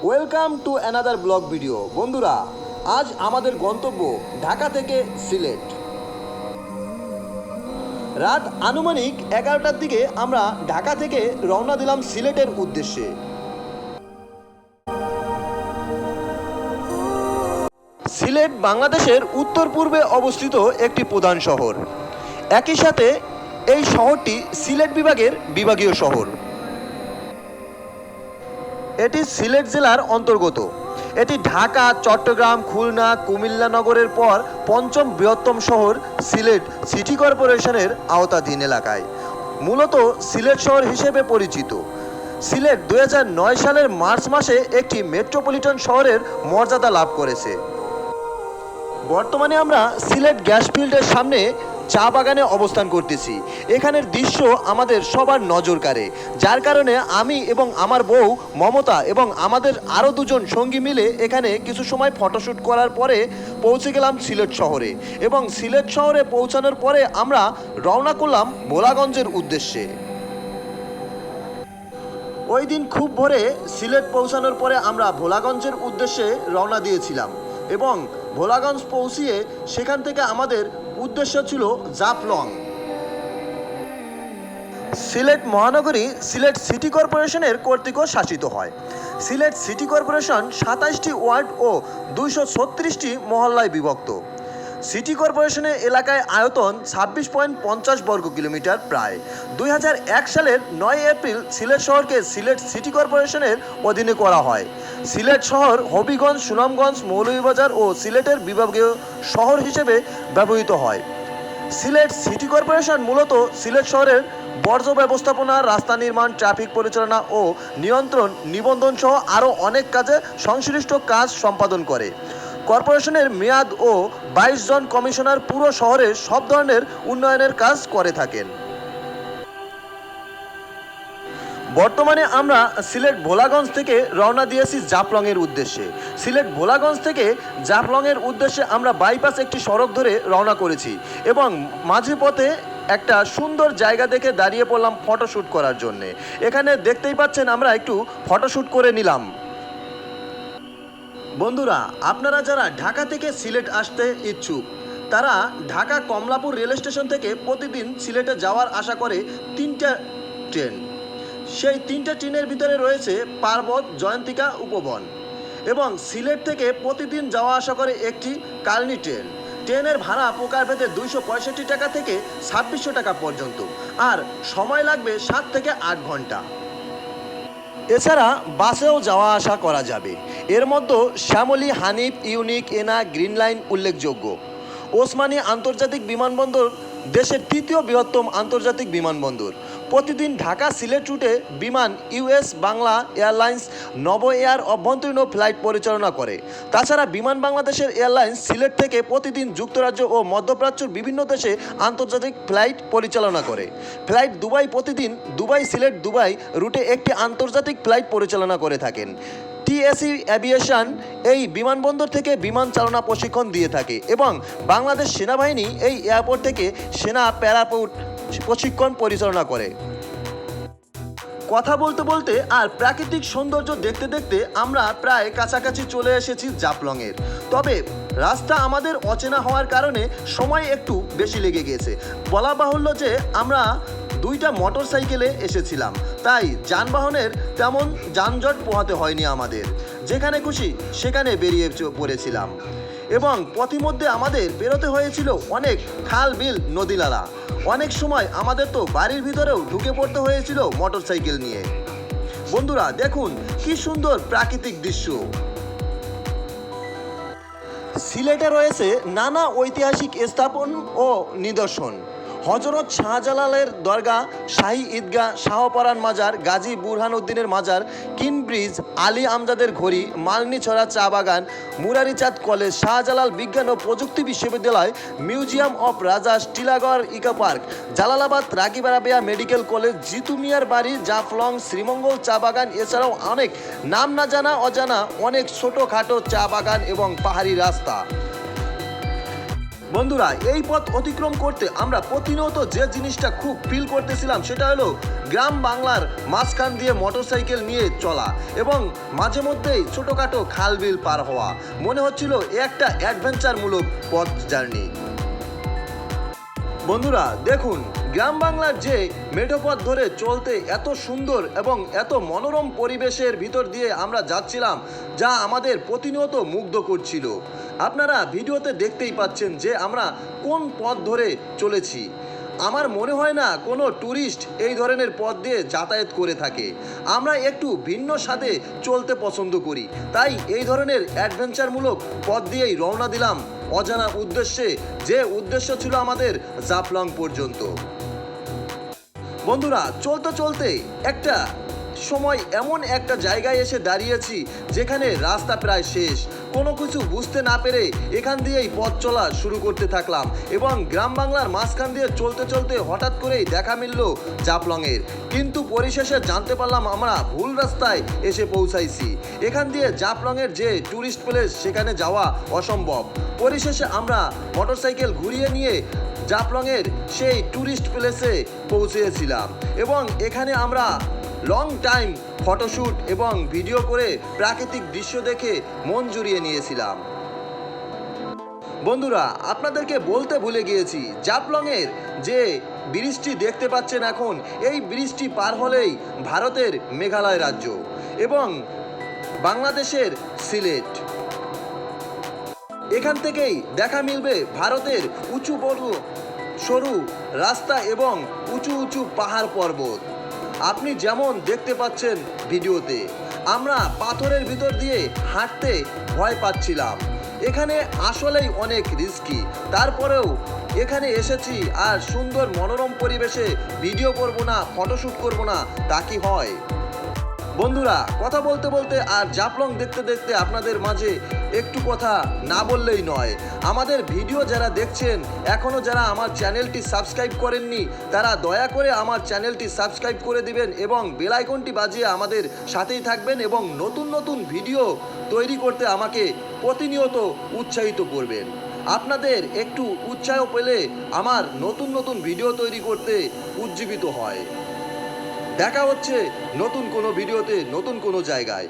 Welcome to another blog video. বন্ধুরা, আজ আমাদের গন্তব্য ঢাকা থেকে সিলেট। রাত আনুমানিক 11টার দিকে আমরা ঢাকা থেকে রওনা দিলাম সিলেটের উদ্দেশ্যে। সিলেট বাংলাদেশের উত্তর পূর্বে অবস্থিত একটি প্রধান শহর। একই সাথে এই শহরটি সিলেট বিভাগের বিভাগীয় শহর। এটি সিলেট জেলার অন্তর্গত। এটি ঢাকা, চট্টগ্রাম, খুলনা, কুমিল্লা নগরের পর পঞ্চম বৃহত্তম শহর সিলেট সিটি কর্পোরেশনের আওতাধীন এলাকায়। মূলত সিলেট শহর হিসেবে পরিচিত। সিলেট 2009 সালের মার্চ মাসে একটি মেট্রোপলিটন শহরের মর্যাদা লাভ করেছে। বর্তমানে আমরা সিলেট গ্যাস ফিল্ডের সামনে চা বাগানে অবস্থান করতেছি। এখানের দৃশ্য আমাদের সবার নজর কাড়ে, যার কারণে আমি এবং আমার বউ মমতা এবং আমাদের আরও দুজন সঙ্গী মিলে এখানে কিছু সময় ফটোশ্যুট করার পরে পৌঁছে গেলাম সিলেট শহরে। এবং সিলেট শহরে পৌঁছানোর পরে আমরা রওনা করলাম ভোলাগঞ্জের উদ্দেশ্যে। ওই দিন খুব ভোরে সিলেট পৌঁছানোর পরে আমরা ভোলাগঞ্জের উদ্দেশ্যে রওনা দিয়েছিলাম এবং ভোলাগঞ্জ পৌঁছিয়ে সেখান থেকে আমাদের উদ্দেশ্য ছিল জাফলং। সিলেট মহানগরী সিলেট সিটি কর্পোরেশনের কর্তৃক শাসিত হয়। সিলেট সিটি কর্পোরেশন 27টি ওয়ার্ড ও 236টি মহল্লায় বিভক্ত। সিটি কর্পোরেশনের এলাকায় আয়তন 26.50 বর্গ কিলোমিটার প্রায়। 2001 সালের 9 এপ্রিল সিলেট শহরকে সিলেট সিটি কর্পোরেশনের অধীনে করা হয়। সিলেট শহর হবিগঞ্জ, সুনামগঞ্জ, মৌলভীবাজার ও সিলেটের বিভাগীয় শহর হিসেবে ব্যবহৃত হয়। সিলেট সিটি কর্পোরেশন মূলত সিলেট শহরের বর্জ্য ব্যবস্থাপনা, রাস্তা নির্মাণ, ট্রাফিক পরিচালনা ও নিয়ন্ত্রণ, নিবন্ধন সহ আরও অনেক কাজে সংশ্লিষ্ট কাজ সম্পাদন করে। কর্পোরেশনের মেয়াদ ও 22 জন কমিশনার পুরো শহরের সব ধরনের উন্নয়নের কাজ করে থাকেন। বর্তমানে আমরা সিলেট ভোলাগঞ্জ থেকে রওনা দিয়েছি জাফলংয়ের উদ্দেশ্যে। সিলেট ভোলাগঞ্জ থেকে জাফলংয়ের উদ্দেশ্যে আমরা বাইপাস একটি সড়ক ধরে রওনা করেছি এবং মাঝে পথে একটা সুন্দর জায়গা দেখে দাঁড়িয়ে পড়লাম ফটোশ্যুট করার জন্যে। এখানে দেখতেই পাচ্ছেন আমরা একটু ফটোশ্যুট করে নিলাম। বন্ধুরা, আপনারা যারা ঢাকা থেকে সিলেট আসতে ইচ্ছুক তারা ঢাকা কমলাপুর রেল স্টেশন থেকে প্রতিদিন সিলেটে যাওয়ার আশা করে 3টা ট্রেন। সেই 3টা ট্রেনের ভিতরে রয়েছে পার্বত, জয়ন্তিকা, উপবন। এবং সিলেট থেকে প্রতিদিন যাওয়া আসা করে একটি কালনি ট্রেন। ট্রেনের ভাড়া প্রকারভেদে 265 টাকা থেকে 2600 টাকা পর্যন্ত, আর সময় লাগবে 7 থেকে 8 ঘন্টা। এছাড়া বাসেও যাওয়া আসা করা যাবে। এর মধ্যে শ্যামলী, হানিফ, ইউনিক, এনা, গ্রিন লাইন উল্লেখযোগ্য। ওসমানী আন্তর্জাতিক বিমানবন্দর দেশের 3য় বৃহত্তম আন্তর্জাতিক বিমানবন্দর। প্রতিদিন ঢাকা সিলেট রুটে বিমান ইউএস বাংলা এয়ারলাইন্স নব এয়ার অভ্যন্তরীণ ফ্লাইট পরিচালনা করে। তাছাড়া বিমান বাংলাদেশের এয়ারলাইন্স সিলেট থেকে প্রতিদিন যুক্তরাজ্য ও মধ্যপ্রাচ্যের বিভিন্ন দেশে আন্তর্জাতিক ফ্লাইট পরিচালনা করে। ফ্লাইট দুবাই প্রতিদিন দুবাই সিলেট দুবাই রুটে একটি আন্তর্জাতিক ফ্লাইট পরিচালনা করে থাকেন। টিএসি এভিয়েশন এই বিমানবন্দর থেকে বিমান চালনা প্রশিক্ষণ দিয়ে থাকে এবং বাংলাদেশ সেনাবাহিনী এই এয়ারপোর্ট থেকে সেনা প্যারাপোর্ট প্রশিক্ষণ পরিচালনা করে। কথা বলতে বলতে আর প্রাকৃতিক সৌন্দর্য দেখতে দেখতে আমরা প্রায় কাছাকাছি চলে এসেছি জাফলংয়ের। তবে রাস্তা আমাদের অচেনা হওয়ার কারণে সময় একটু বেশি লেগে গেছে। বলা বাহুল্য যে আমরা 2টা মোটর সাইকেলে এসেছিলাম, তাই যানবাহনের তেমন যানজট পোহাতে হয়নি আমাদের। যেখানে খুশি সেখানে বেরিয়ে পড়েছিলাম এবং পথিমধ্যে আমাদের বেরোতে হয়েছিল অনেক খাল, বিল, নদী নালা। অনেক সময় আমাদের তো বাড়ির ভিতরেও ঢুকে পড়তে হয়েছিল মোটর সাইকেল নিয়ে। বন্ধুরা দেখুন কি সুন্দর প্রাকৃতিক দৃশ্য। সিলেটে রয়েছে নানা ঐতিহাসিক স্থাপন ও নিদর্শন। হজরত শাহজালালের দরগা, শাহী ঈদগাহ, শাহপরান মাজার, গাজী বুরহানুদ্দিনের মাজার, কিন ব্রিজ, আলী আমজাদের ঘড়ি, মালনীছড়া চা বাগান, মুরারিচাঁদ কলেজ, শাহজালাল বিজ্ঞান ও প্রযুক্তি বিশ্ববিদ্যালয়, museum of Rajas, Tilagarh eco park, Jalalabad Rakib Rabeya medical college, Jitu মিয়ার বাড়ি, জাফলং, শ্রীমঙ্গল চা বাগান, এছাড়াও অনেক নাম না জানা অজানা অনেক ছোটোখাটো চা বাগান এবং পাহাড়ি রাস্তা। বন্ধুরা, এই পথ অতিক্রম করতে আমরা প্রতিনিয়ত যে জিনিসটা খুব ফিল করতেছিলাম সেটা হলো গ্রাম বাংলার মাঝখান দিয়ে মোটরসাইকেল নিয়ে চলা এবং মাঝে মধ্যেই ছোটোখাটো খাল বিল পার হওয়া। মনে হচ্ছিল এ একটা অ্যাডভেঞ্চারমূলক পথ জার্নি। বন্ধুরা দেখুন, গ্রাম বাংলার যে মেঠোপথ ধরে চলতে এত সুন্দর এবং এত মনোরম পরিবেশের ভিতর দিয়ে আমরা যাচ্ছিলাম, যা আমাদের প্রতিনিয়ত মুগ্ধ করছিল। আপনারা ভিডিওতে দেখতেই পাচ্ছেন যে আমরা কোন পথ ধরে চলেছি। আমার মনে হয় না কোনো ট্যুরিস্ট এই ধরনের পথ দিয়ে যাতায়াত করে থাকে। আমরা একটু ভিন্ন স্বাদে চলতে পছন্দ করি, তাই এই ধরনের অ্যাডভেঞ্চারমূলক পথ দিয়েই রওনা দিলাম অজানা উদ্দেশ্যে, যে উদ্দেশ্য ছিল আমাদের জাফলং পর্যন্ত। বন্ধুরা, চলতে চলতে একটা সময় এমন একটা জায়গায় এসে দাঁড়িয়েছি যেখানে রাস্তা প্রায় শেষ। কোনো কিছু বুঝতে না পেরে এখান দিয়েই পথ চলা শুরু করতে থাকলাম এবং গ্রাম বাংলার মাঝখান দিয়ে চলতে চলতে হঠাৎ করেই দেখা মিলল জাফলংয়ের। কিন্তু পরিশেষে জানতে পারলাম আমরা ভুল রাস্তায় এসে পৌঁছাইছি। এখান দিয়ে জাফলংয়ের যে ট্যুরিস্ট প্লেস সেখানে যাওয়া অসম্ভব। পরিশেষে আমরা মোটরসাইকেল ঘুরিয়ে নিয়ে জাফলংয়ের সেই ট্যুরিস্ট প্লেসে পৌঁছেছিলাম এবং এখানে আমরা লং টাইম ফটোশ্যুট এবং ভিডিও করে প্রাকৃতিক দৃশ্য দেখে মন জুড়িয়ে নিয়েছিলাম। বন্ধুরা, আপনাদেরকে বলতে ভুলে গিয়েছি, জাফলংয়ের যে ব্রিজটি দেখতে পাচ্ছেন এখন, এই ব্রিজটি পার হলেই ভারতের মেঘালয় রাজ্য এবং বাংলাদেশের সিলেট। এখান থেকেই দেখা মিলবে ভারতের উঁচু বড় সরু রাস্তা এবং উঁচু উঁচু পাহাড় পর্বত। আপনি যেমন দেখতে পাচ্ছেন ভিডিওতে, আমরা পাথরের ভিতর দিয়ে হাঁটতে ভয় পাচ্ছিলাম। এখানে আসলেই অনেক রিস্কি, তারপরেও এখানে এসেছি আর সুন্দর মনোরম পরিবেশে ভিডিও করব না, ফটোশ্যুট করব না, তা কি হয়? বন্ধুরা, কথা বলতে বলতে আর জাফলং দেখতে দেখতে আপনাদের মাঝে একটু কথা না বললেই নয়। আমাদের ভিডিও যারা দেখছেন, এখনও যারা আমার চ্যানেলটি সাবস্ক্রাইব করেননি, তারা দয়া করে আমার চ্যানেলটি সাবস্ক্রাইব করে দিবেন এবং বেল আইকনটি বাজিয়ে আমাদের সাথেই থাকবেন এবং নতুন নতুন ভিডিও তৈরি করতে আমাকে প্রতিনিয়ত উৎসাহিত করবেন। আপনাদের একটু উৎসাহ পেলে আমার নতুন নতুন ভিডিও তৈরি করতে উজ্জীবিত হয়। দেখা হচ্ছে নতুন কোনো ভিডিওতে, নতুন কোনো জায়গায়।